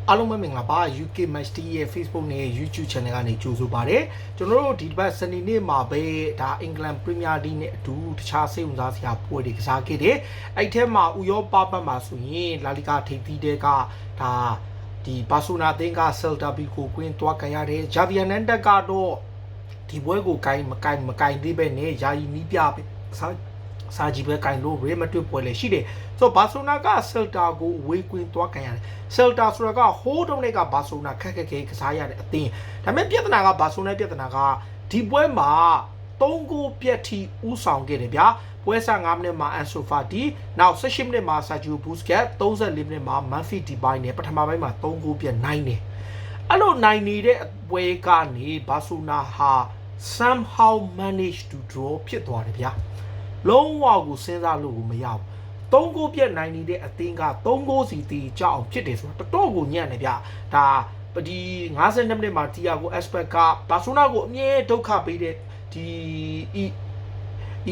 အားလုံးပဲမင်္ဂလာပါ UK Match TV ရဲ့ Facebook နဲ့ YouTube Channel ကနေကြိုဆိုပါရစေကျွန်တော်တို့ဒီတစ်ပတ်စနေနေ့မှာပဲဒါအင်္ဂလန်ပရီးမီးယားလိနဲ့အတူတခြားစိတ်ဝင်စားစရာပွဲတွေကစားခဲ့တယ်အဲ့ထဲမှာဥရောပဘက်မှာဆိုရင်လာလီဂါထိပ်သီးတဲ့ကဒါဒီဘာဆိုနာတင်းကဆယ်တာဘီကိုကွင်းတွားကန်ရတယ်ဂျာဗီယန်နန်တက်ကတော့ဒီပွဲကိုကိုင်းမကိုင်းသေးပဲနဲ့ယာယီနီးပြစာကြီးပဲကင်လို့ရေမတွေ့ပွဲလေရှိတယ်ဆိုဘာဆိုနာကဆယ်တာကိုဝေးကွင်းသွားကန်ရတယ်ဆယ်တာဆိုတာကဟိုးတုံးတွေကဘာဆိုနာခက်ကစားရတဲ့အသင်းဒါပေမဲ့ပြဿနာကဘာဆိုနာပြဿနာကဒီပွဲမှာ3ဂိုးပြတ်ထိဥဆောင်ခဲ့တယ်ဗျာပွဲစား9မိနစ်မှာအန်ဆိုဖာတီနောက်18မိနစ်မှာဆာဂျီယိုဘူစကက်34မိနစ်မှာမန်ဖီဒီဘိုင်းနဲ့ပထမပိုင်းမှာ3ဂိုးပြတ်နိုင်တယ်အဲ့လိုနိုင်နေတဲ့ပွဲကနေဘာဆိုနာဟာ somehow managed to draw ဖြစ်သွားတယ်ဗျာလုံးဝကိုစဉ်းစားလို့မရဘူး3ဂိုးပြတ်နိုင်နေတဲ့အသင်းက3ဂိုးစီတီကြောက်အောင်ဖြစ်တယ်ဆိုတော့တော်တော်ကိုညံ့တယ်ဗျဒါဒီ52မိနစ်မှာတီယာကိုအက်စပက်ကဘာဆိုနာကိုအမြဲဒုက္ခပေးတဲ့ဒီအီ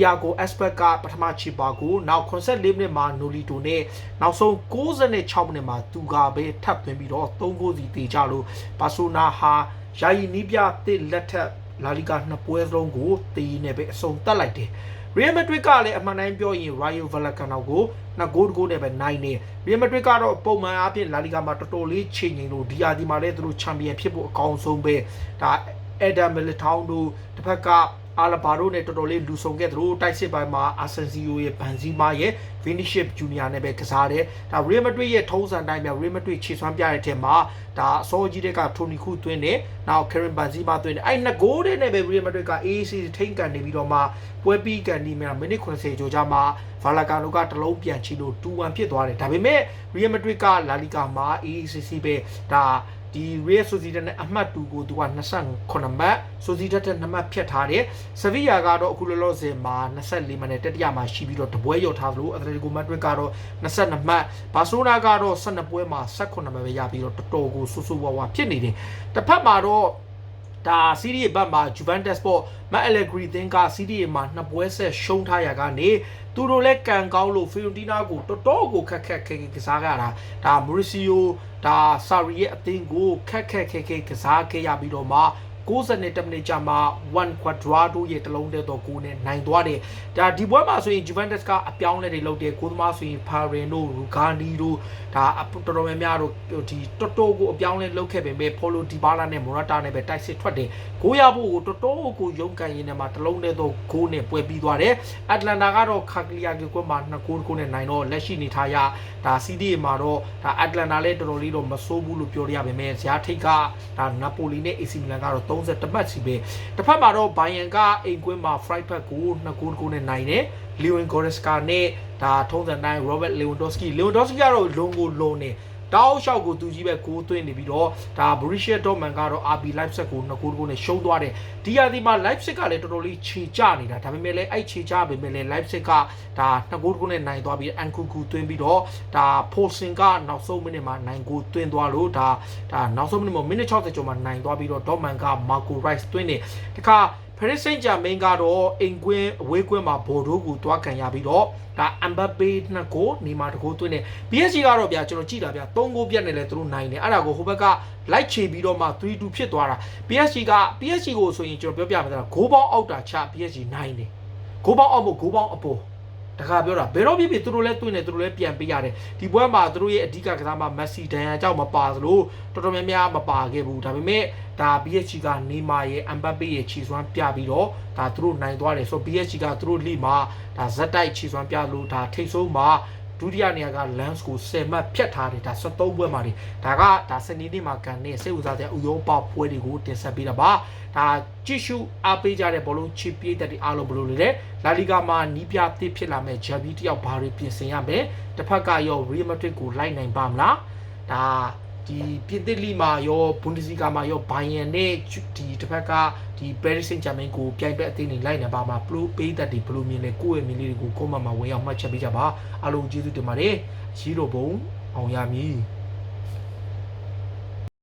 ယာကိုအက်စပက်ကပထမချီပါကိုနောက်84မိနစ်မှာနိုလီတိုနဲ့နောက်ဆုံး96မိနစ်မှာသူကပဲထပ်သွင်းပြီးတော့3ဂိုးစီတီကြလို့ဘာဆိုနာဟာယာယီနီးပြတစ်လက်ထက်လာလီဂါနှစ်ပွဲစလုံးကိုတီးနေပဲအဆုံးသတ်လိုက်တယ်Real Madrid ကလည်းအမှန်တိုင်းပြောရင် Rayo Vallecano ကို2ဂိုးတဂိုးနဲ့ပဲနိုင်နေ Real Madrid ကတော့ပုံမှန်အားဖြင့် La Liga မှာတော်တော်လေးချိန်နေလို့ဒီယာဒီမှာလည်းသူတို့ချန်ပီယံဖြစ်ဖို့အကောင်းဆုံးပဲဒါ Eder Militao တို့တစ်ဖက်ကအာလဘာတို့နဲ့တော်တော်လေးလူဆောင်ခဲ့သူတို့တိုက်စစ်ပိုင်းမှာအာဆန်စီယိုရဲ့ဘန်ဇီမာရဲ့ Vinicius Junior နဲ့ပဲကစားတယ်ဒါ Real Madrid ရဲ့ထုံးစံတိုင်းမှာ Real Madrid ခြေစွမ်းပြတဲ့အထက်မှာဒါအစောကြီးတဲ့ကထိုနီခုသွင်းတယ်နောက် Karim Benzema သွင်းတယ်အဲ့2ဂိုးတဲ့နဲ့ပဲ Real Madrid က AAC ထိန်းကန်နေပြီးတော့မှပွဲပြီးကန်ဒီမှာမိနစ်90ကျော်ကြာမှာ Vallecano ကတလုံးပြန်ချီလို့ 2-1 ဖြစ်သွားတယ်ဒါပေမဲ့ Real Madrid က La Liga မှာ AAC ပဲဒါဒီ Real Sociedad နဲ့အမှတ်2ကိုသူက28မှတ် Sociedad တဲ့2မှတ်ဖြတ်ထားတယ် Sevilla ကတော့အခုလောလောဆယ်မှာ24မှတ်နဲ့တတိယမှာရှိပြီးတော့တပွဲရောက်ထားသလို Atletico Madrid ကတော့22မှတ် Barcelona ကတော့12ပွဲမှာ18မှတ်ပဲရပြီးတော့တော်တော်ကိုဆူဆူဝါဝါဖြစ်နေတယ်တစ်ဖက်မှာတော့ဒါစီးရီးဘက်မှာ Juventus ပေါ့မက်အလက်ဂရီတင်ကစီးရီးမှာ2ပွဲဆက်ရှုံးထားရကနေသူတို့လည်းကန်ကောင်းလို့ Fiorentina ကိုတော်တော်ကိုခက်ကစားကြတာဒါ Mauricio ဒါဆာရီရဲ့အသင်းကိုခက်ကစားခဲ့ရပြီးတော့မှ90မိနစ်ကြာမှာ1 Cuadrado ရဲ့တလုံးတဲ့တော့ကိုနဲ့နိုင်သွားတယ်ဒါဒီပွဲမှာဆိုရင် Juventus ကအပြောင်းလဲတွေလုပ်တယ်ကိုသမားဆိုရင် Parin တို့ Rugani တို့ဒါတော်တော်များများတို့ဒီတော်တော်ကိုအပြောင်းလဲလုပ်ခဲ့ပေမဲ့ Paulo Dybala နဲ့ Morata နဲ့ပဲတိုက်စစ်ထွက်တယ်ဂိုးရဖို့ကိုတော်တော်ကိုရုန်းကန်ရင်းနဲ့မှာတလုံးတဲ့တော့ကိုနဲ့ပွဲပြီးသွားတယ် Atlanta ကတော့ Cagliari ကွက်မှာ2ဂိုးကိုနဲ့နိုင်တော့လက်ရှိနေထားရဒါ CD မှာတော့ဒါ Atlanta လည်းတော်တော်လေးတော့မဆိုးဘူးလို့ပြောရပါမယ်ဇာထိတ်ကဒါ Napoli နဲ့ AC Milan ကတော့30မှတ်စီပဲတစ်ဖက်မှာတော့ဘိုင်ယန်ကအိမ်ကွင်းမှာ Freiburg ကို2ဂိုးတဂိုးနဲ့နိုင်တယ် Leon Goretzka နဲ့ဒါထုံးစံတိုင်း Robert Lewandowski ကတော့လုံကိုလုံနေတောက်လျှောက်ကိုသူကြီးပဲဂိုးသွင်းနေပြီးတော့ဒါ Borussia Dortmund ကတော့ RB Leipzig ကို2ဂိုးတဂိုးနဲ့ရှုံးသွားတယ်ဒီရာသီမှာ Leipzig ကလည်းတော်တော်လေးခြေကျနေတာဒါပေမဲ့လည်းအဲ့ခြေကျပေမဲ့လည်း Leipzig ကဒါ2ဂိုးတဂိုးနဲ့နိုင်သွားပြီး Nkunku သွင်းပြီးတော့ဒါ Poulsen ကနောက်ဆုံးမိနစ်မှာနိုင်ဂိုးသွင်းသွားလို့ဒါနောက်ဆုံးမိနစ်မှာမိနစ်60ကျော်မှာနိုင်သွားပြီးတော့ Dortmund က Marco Reus သွင်းတယ်တခါParis Saint-Germain ကတော့အိမ်ကွင်းအဝေးကွင်းမှာဘော်ဒိုကိုတွားခံရပြီးတော့ဒါ Mbappe 2ဂိုးနေမှာတဂိုးသွင်းတယ် PSG ကတော့ဗျာကျွန်တော်ကြည့်တာဗျာ3ဂိုးပြတ်နေလဲသူတို့နိုင်တယ်အဲ့ဒါကိုဟိုဘက်ကလိုက်ချေပြီးတော့မှ3-2ဖြစ်သွားတာ PSG ကိုဆိုရင်ကျွန်တော်ပြောပြမှာဒါဂိုးပေါင်းအောက်တာချ PSG နိုင်တယ်ဂိုးပေါင်းအောက်မို့ဂိုးပေါင်းအပေါ်တခါပြောတာဘယ်တော့ဖြစ်သူတို့လည်းတွင်းတယ်သူတို့လည်းပြန်ပေးရတယ်ဒီပွဲမှာသူတို့ရဲ့အဓိကကစားမမက်ဆီဒန်ယာကြောင့်မပါသလိုတော်တော်များများမပါခဲ့ဘူးဒါပေမဲ့ဒါ PSG ကနေမာရဲ့အမ်ဘပ်ပေရဲ့ခြေစွမ်းပြပြီးတော့ဒါသူတို့နိုင်သွားတယ်ဆိုတော့ PSG ကသူတို့လိမှာဒါဇက်တိုက်ခြေစွမ်းပြလို့ဒါထိတ်ဆုံးမှာဒုတိယနေရာက Lens ကို10မှတ်ဖြတ်ထားတယ်ဒါ73ပွဲမှာနေဒါစနေနေ့မှာကန်နေစိတ်ဝင်စားတဲ့ဥရောပပွဲတွေကိုတင်ဆက်ပေးတာပါဒါကြည့်ရှုအားပေးကြတဲ့ဘောလုံးချစ်ပြေးတဲ့အားလုံးဘလို့လေလာလီဂါမှာနီးပြသစ်ဖြစ်လာမဲ့ဂျာဗီတယောက်ဘာတွေပြင်ဆင်ရမယ်တစ်ဖက်ကရော Real Madrid ကိုလိုက်နိုင်ပါမလားဒါဒီပြင်သစ်လိမှာရော Bundesliga မှာရော Bayern နဲ့ဒီတစ်ဖက်ကဒီ Paris Saint-Germain ကိုပြိုင်ဘက်အသင်းတွေလိုက်နေပါမှာပေးတဲ့ဒီဘလိုမြင်လဲကိုယ့်ရဲ့မြင်လေးတွေကို comment မှာဝင်အောင်မှတ်ချက်ပေးကြပါအားလုံးကျေးဇူးတင်ပါတယ်ရှိတော့ဘုံအောင်ရမည်